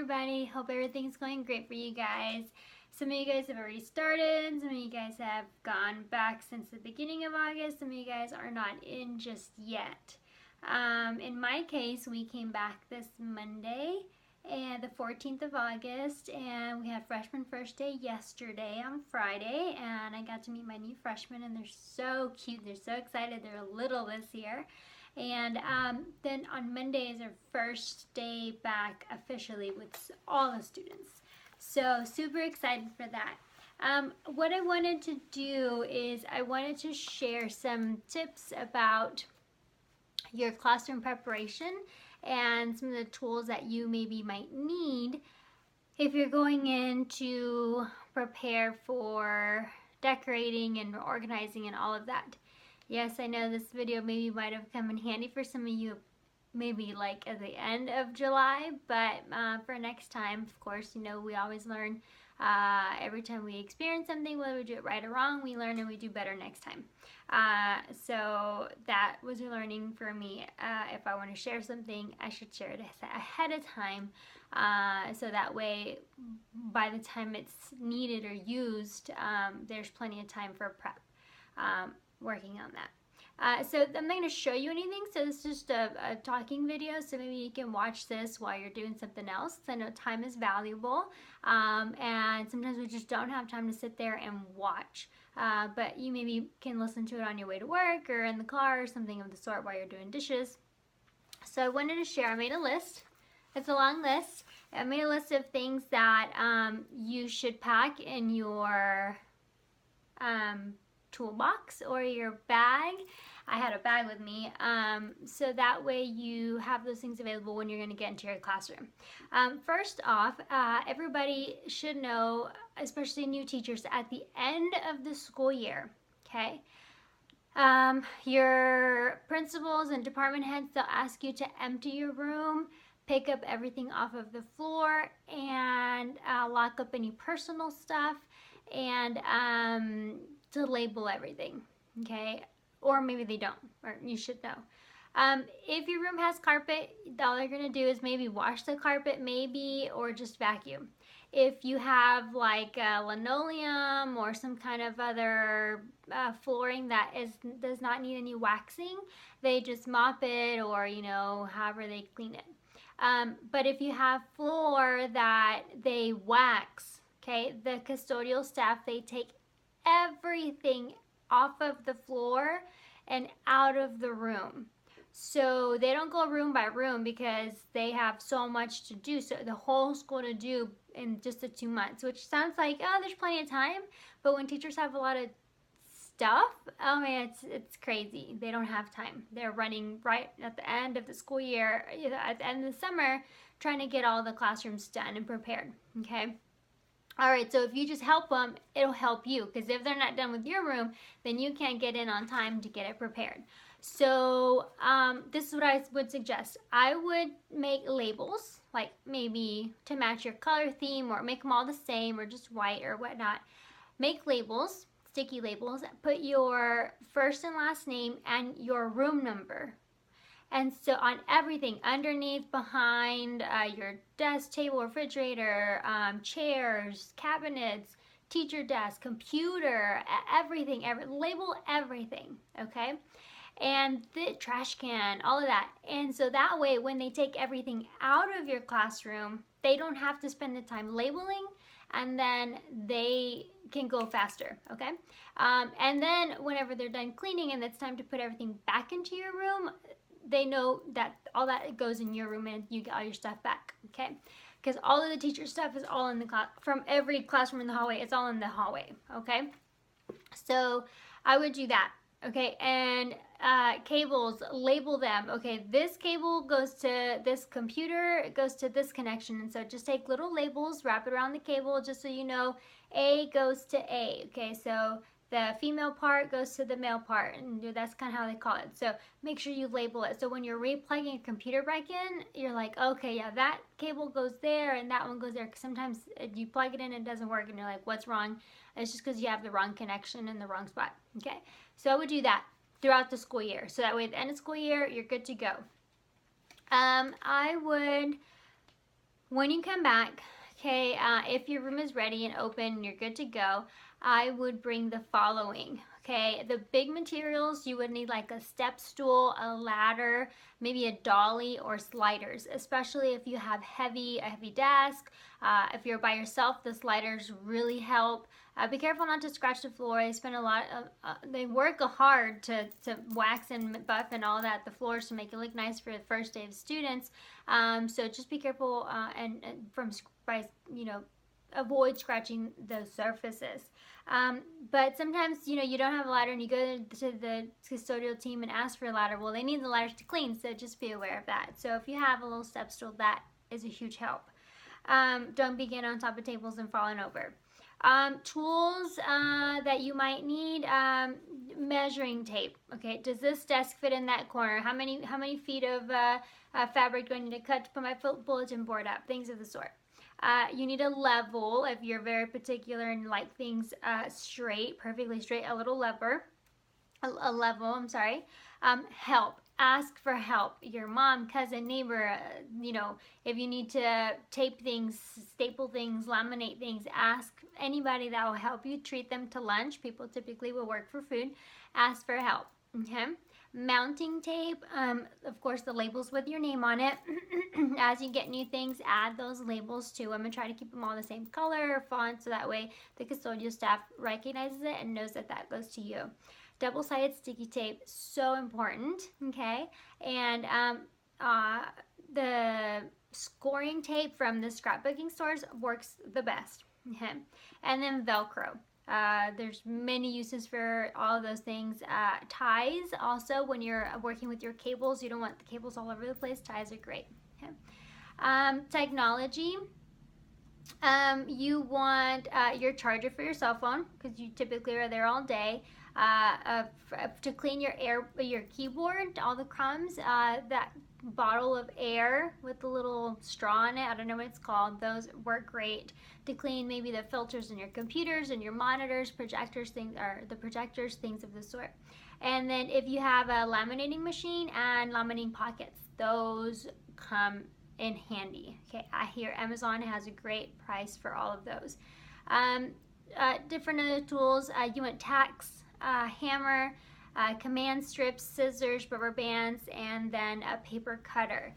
everybody. Hope everything's going great for you guys. Some of you guys have already started. Some of you guys have gone back since the beginning of August. Some of you guys are not in just yet. In my case, we came back this Monday, and the 14th of August, and we had freshman first day yesterday on Friday, and I got to meet my new freshmen, and they're so cute. They're so excited. They're little this year. And then on Monday is our first day back officially with all the students. So super excited for that. What I wanted to do is I wanted to share some tips about your classroom preparation and some of the tools that you maybe might need if you're going in to prepare for decorating and organizing and all of that. Yes, I know this video maybe might have come in handy for some of you, maybe like at the end of July, but for next time, of course, you know, we always learn every time we experience something, whether we do it right or wrong, we learn and we do better next time. So that was a learning for me. If I want to share something, I should share it ahead of time, so that way by the time it's needed or used, there's plenty of time for prep. Working on that. So I'm not going to show you anything, so this is just a talking video, so maybe you can watch this while you're doing something else. I know time is valuable, and sometimes we just don't have time to sit there and watch, but you maybe can listen to it on your way to work or in the car or something of the sort while you're doing dishes. So I wanted to share, I made a list. It's a long list. I made a list of things that you should pack in your toolbox or your bag. I had a bag with me, so that way you have those things available when you're going to get into your classroom. First off, everybody should know, especially new teachers, at the end of the school year, okay, your principals and department heads, they'll ask you to empty your room, pick up everything off of the floor, and lock up any personal stuff, and to label everything, okay? Or maybe they don't, or you should know. If your room has carpet, all you're gonna do is maybe wash the carpet, maybe, or just vacuum. If you have like linoleum or some kind of other flooring that does not need any waxing, they just mop it, or you know, however they clean it. But if you have floor that they wax, okay, the custodial staff, they take everything off of the floor and out of the room. So they don't go room by room because they have so much to do, so the whole school to do in just the 2 months, which sounds like, oh, there's plenty of time, but when teachers have a lot of stuff, oh man, it's crazy. They don't have time. They're running right at the end of the school year, at the end of the summer, trying to get all the classrooms done and prepared, okay? Alright, so if you just help them, it'll help you, because if they're not done with your room, then you can't get in on time to get it prepared. So this is what I would suggest. I would make labels, like maybe to match your color theme, or make them all the same, or just white or whatnot. Make labels, sticky labels, put your first and last name and your room number. And so on everything, underneath, behind, your desk, table, refrigerator, chairs, cabinets, teacher desk, computer, everything, label everything, okay? And the trash can, all of that. And so that way, when they take everything out of your classroom, they don't have to spend the time labeling, and then they can go faster, okay? And then whenever they're done cleaning and it's time to put everything back into your room, they know that all that goes in your room and you get all your stuff back, okay? Because all of the teacher stuff is all in the class, from every classroom in the hallway, it's all in the hallway, okay? So I would do that, okay? And cables, label them, okay? This cable goes to this computer, it goes to this connection, and so just take little labels, wrap it around the cable just so you know A goes to A, okay? So the female part goes to the male part, and that's kind of how they call it. So make sure you label it. So when you're replugging a computer back in, you're like, okay, yeah, that cable goes there and that one goes there. Because sometimes you plug it in and it doesn't work, and you're like, what's wrong? It's just because you have the wrong connection in the wrong spot. Okay, so I would do that throughout the school year. So that way at the end of school year, you're good to go. I would When you come back, okay, if your room is ready and open and you're good to go, I would bring the following. Okay, the big materials, you would need like a step stool, a ladder, maybe a dolly or sliders, especially if you have a heavy desk. If you're by yourself, the sliders really help. Be careful not to scratch the floor. They spend a lot of, they work hard to wax and buff and all that, the floors, to make it look nice for the first day of students. So just be careful and by, avoid scratching those surfaces. But sometimes, you don't have a ladder and you go to the custodial team and ask for a ladder. Well, they need the ladders to clean, so just be aware of that. So if you have a little step stool, that is a huge help. Don't begin on top of tables and falling over. Tools that you might need, measuring tape. Okay, does this desk fit in that corner? How many feet of fabric do I need to cut to put my bulletin board up? Things of the sort. You need a level if you're very particular and like things straight, perfectly straight. A little level. I'm sorry. Help. Ask for help. Your mom, cousin, neighbor. If you need to tape things, staple things, laminate things, ask anybody that will help you. Treat them to lunch. People typically will work for food. Ask for help. Okay. Mounting tape, of course the labels with your name on it. As you get new things, add those labels to them and try to keep them all the same color or font, so that way the custodial staff recognizes it and knows that that goes to you. Double-sided sticky tape, so important, okay? And the scoring tape from the scrapbooking stores works the best, okay? And then Velcro. There's many uses for all of those things. Ties, also, when you're working with your cables, you don't want the cables all over the place. Ties are great. Okay. Technology. You want your charger for your cell phone, because you typically are there all day. To clean your keyboard, all the crumbs, that bottle of air with the little straw in it, I don't know what it's called, those work great. To clean maybe the filters in your computers and your monitors, projectors, things of the sort. And then if you have a laminating machine and laminating pockets, those come in handy. Okay, I hear Amazon has a great price for all of those. Different other tools, you want tacks, hammer, command strips, scissors, rubber bands, and then a paper cutter.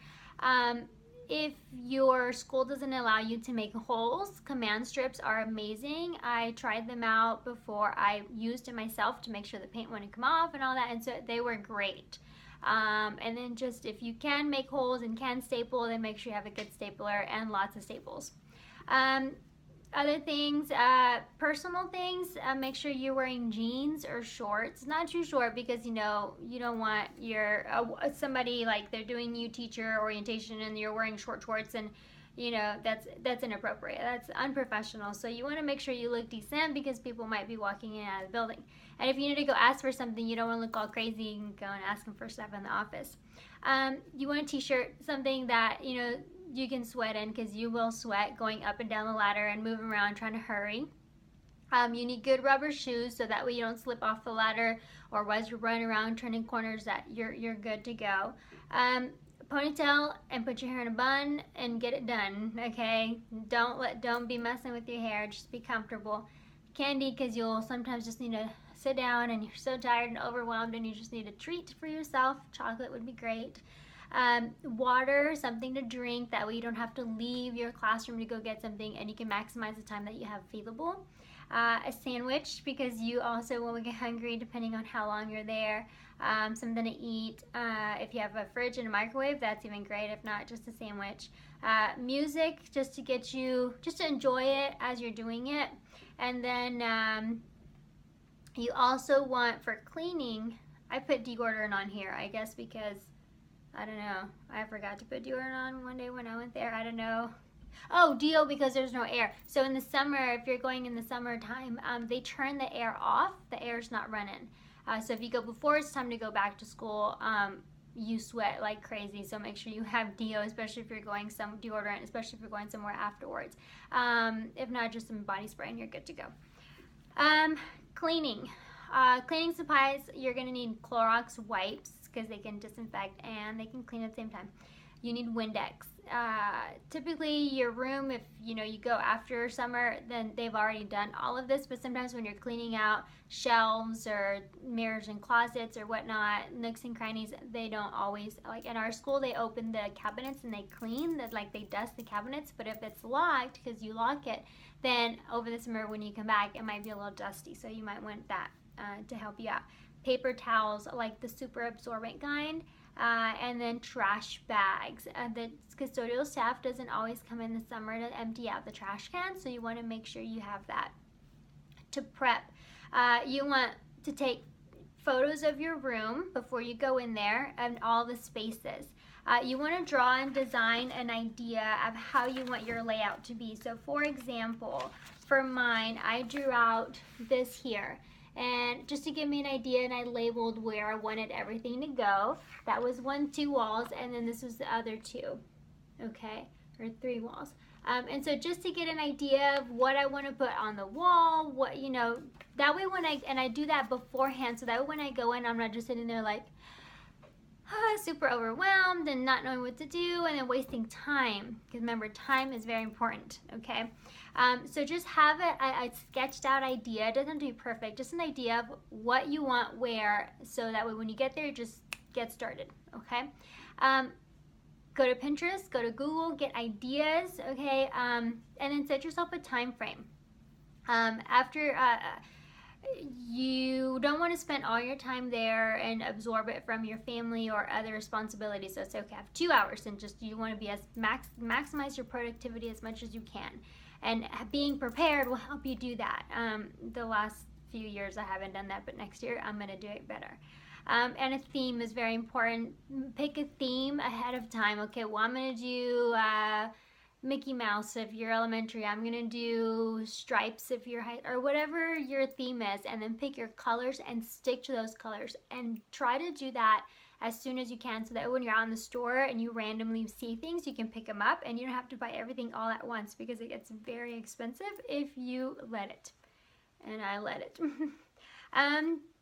If your school doesn't allow you to make holes, command strips are amazing. I tried them out before I used it myself to make sure the paint wouldn't come off and all that, and so they were great. And then just if you can make holes and can staple, then make sure you have a good stapler and lots of staples. Other things, personal things, make sure you're wearing jeans or shorts. Not too short, because you don't want your somebody like they're doing new teacher orientation and you're wearing short shorts, and that's inappropriate. That's unprofessional. So you want to make sure you look decent, because people might be walking in and out of the building. And if you need to go ask for something, you don't want to look all crazy and go and ask them for stuff in the office. You want a t-shirt, something that you can sweat in, because you will sweat going up and down the ladder and moving around trying to hurry. You need good rubber shoes, so that way you don't slip off the ladder, or as you're running around turning corners, that you're good to go. Ponytail, and put your hair in a bun and get it done. Okay, don't be messing with your hair. Just be comfortable. Candy, because you'll sometimes just need to sit down and you're so tired and overwhelmed and you just need a treat for yourself. Chocolate would be great. Water, something to drink, that way you don't have to leave your classroom to go get something, and you can maximize the time that you have available. A sandwich, because you also will get hungry depending on how long you're there. Something to eat. If you have a fridge and a microwave, that's even great. If not, just a sandwich. Music, just to enjoy it as you're doing it. And then you also want, for cleaning, I put deodorant on here, I guess, because I don't know. I forgot to put deodorant on one day when I went there. I don't know. Oh, deo, because there's no air. So in the summer, if you're going in the summertime, they turn the air off. The air's not running. So if you go before it's time to go back to school, you sweat like crazy. So make sure you have deo, especially if you're going some deodorant, especially if you're going somewhere afterwards. If not, just some body spray and you're good to go. Cleaning. Cleaning supplies, you're going to need Clorox wipes, because they can disinfect and they can clean at the same time. You need Windex. typically your room, if you go after summer, then they've already done all of this. But sometimes when you're cleaning out shelves or mirrors and closets or whatnot, nooks and crannies, they don't always, like in our school, they open the cabinets and they clean that, like they dust the cabinets. But if it's locked because you lock it, then over the summer when you come back, it might be a little dusty. So you might want that to help you out. Paper towels, like the super absorbent kind. And then trash bags. The custodial staff doesn't always come in the summer to empty out the trash can, so you want to make sure you have that. To prep, you want to take photos of your room before you go in there and all the spaces. You want to draw and design an idea of how you want your layout to be. So for example, for mine, I drew out this here. And just to give me an idea, and I labeled where I wanted everything to go. That was 2 walls, and then this was the other 2, okay, or 3 walls. And so just to get an idea of what I want to put on the wall, what, that way I do that beforehand, so that way when I go in, I'm not just sitting there like, super overwhelmed and not knowing what to do and then wasting time, because remember, time is very important, okay? So just have a sketched out idea. It doesn't have to be perfect, just an idea of what you want where, so that way when you get there, just get started, okay? Go to Pinterest, go to Google, get ideas, okay? And then set yourself a time frame. You don't want to spend all your time there and absorb it from your family or other responsibilities. So it's okay, have 2 hours, and just you want to be as maximize your productivity as much as you can. And being prepared will help you do that. The last few years I haven't done that, but next year I'm going to do it better. And a theme is very important. Pick a theme ahead of time. Okay, well, I'm going to do Mickey Mouse if you're elementary. I'm going to do stripes if you're high, or whatever your theme is. And then pick your colors and stick to those colors. And try to do that as soon as you can, so that when you're out in the store and you randomly see things, you can pick them up and you don't have to buy everything all at once, because it gets very expensive if you let it. And I let it.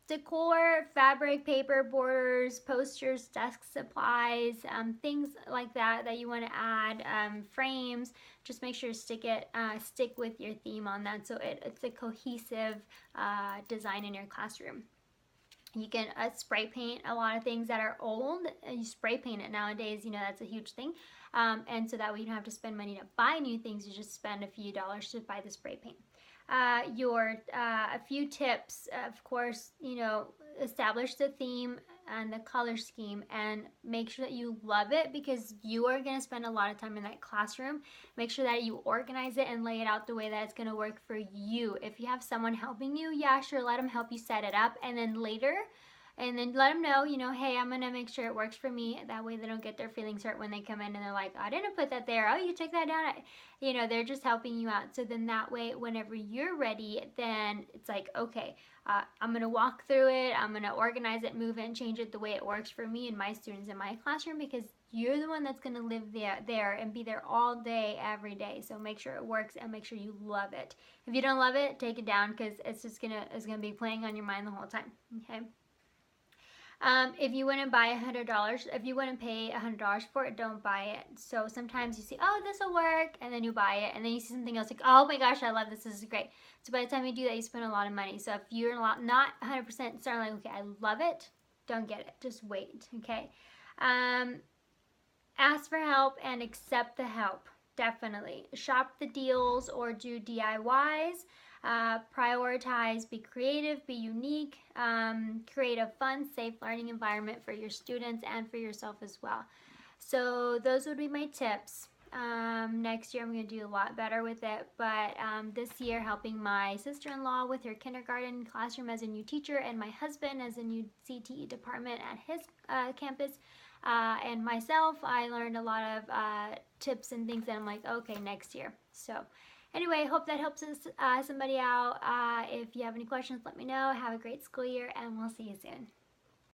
Decor, fabric, paper, borders, posters, desk supplies, things like that you want to add, frames. Just make sure to stick with your theme on that, so it's a cohesive design in your classroom. You can spray paint a lot of things that are old. You spray paint it nowadays, that's a huge thing. And so that way you don't have to spend money to buy new things. You just spend a few dollars to buy the spray paint. A few tips, of course, establish the theme and the color scheme, and make sure that you love it, because you are going to spend a lot of time in that classroom. Make sure that you organize it and lay it out the way that it's going to work for you. If you have someone helping you, yeah, sure, let them help you set it up, and then later, and then let them know, hey, I'm going to make sure it works for me. That way they don't get their feelings hurt when they come in and they're like, I didn't put that there. Oh, you took that down. They're just helping you out. So then that way, whenever you're ready, then it's like, okay, I'm going to walk through it. I'm going to organize it, move it, and change it the way it works for me and my students in my classroom, because you're the one that's going to live there and be there all day, every day. So make sure it works and make sure you love it. If you don't love it, take it down, because it's going to be playing on your mind the whole time, okay? If you wouldn't buy $100, if you wouldn't pay $100 for it, don't buy it. So sometimes you see, oh, this will work, and then you buy it, and then you see something else like, oh my gosh, I love this, this is great. So by the time you do that, you spend a lot of money. So if you're not 100% starting like, okay, I love it, don't get it. Just wait, okay? Ask for help and accept the help, definitely. Shop the deals or do DIYs. Prioritize, be creative, be unique, create a fun, safe learning environment for your students and for yourself as well. So those would be my tips. Next year I'm going to do a lot better with it, but this year helping my sister-in-law with her kindergarten classroom as a new teacher, and my husband as a new CTE department at his campus, and myself, I learned a lot of tips and things that I'm like, okay, next year. So anyway, hope that helps somebody out. If you have any questions, let me know. Have a great school year, and we'll see you soon.